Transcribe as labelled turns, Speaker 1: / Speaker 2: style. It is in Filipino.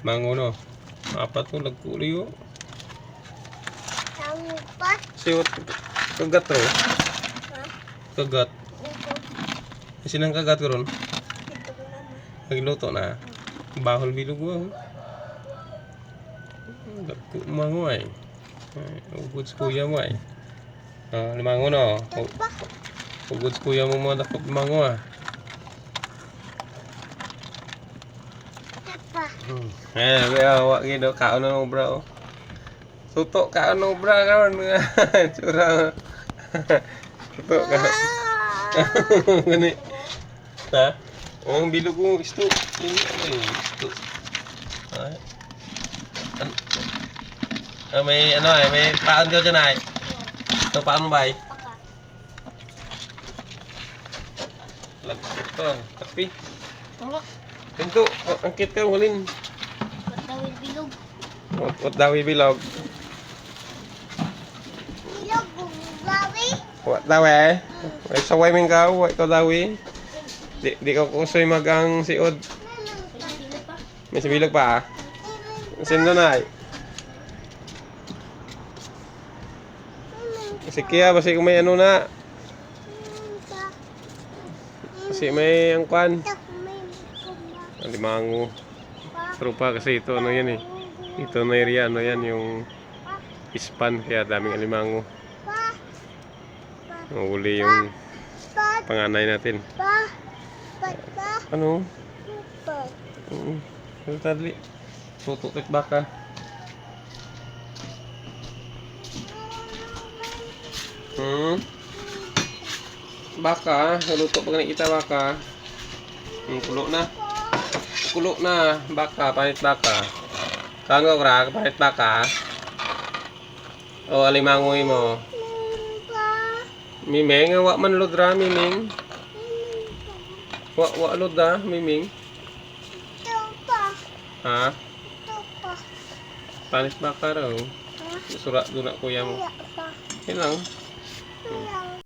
Speaker 1: Mango no. Apa tuh nagkuliyo?
Speaker 2: Sampat.
Speaker 1: Siwat kagat ro. Kagat. Sinang kagat karon. Nagluto na. Bahol bilog mo. Dagko mango ay. Ugod sa kuya mo ay. Limango no. Ugod sa kuya mo mga dakot mango ah. Awak gitu kaon ng obra oh. Tutok kaon ng obra karon. Curang. Tutok ka. Gani. Ha? Ang bilog mo isto. Isto. May ano ay may paon ka dyan ay. Ito paon mo ba ay? Lagkit to. Tapi. Pinto. Angkit ka walin.
Speaker 2: Dawil bilog.
Speaker 1: What dawi bilog?
Speaker 2: Bilog dawi.
Speaker 1: What dawi? Ay saway min ka, wa ikaw dawi. Di ka kusoy magang siod. May sibilog pa ah. Sindo na ay. Kasi kaya basi kung may ano na. Kasi may angkwan. Limango. Trupa kasi ito ano yan eh. Ito na area ano yan yung ispan kaya daming alimango. Uli yung panganay natin. Ano? Ano tadli? Tutukit baka. Baka, luto pag nakita baka. Kulo na. Kulo na, baka, panit baka. Saan ko krak, panit baka. O, alimangoy mo. Miming, wak man ludra, miming. Wak ludra, miming. Ha? Panit baka raw. Surat doon na kuya mo. Yan lang.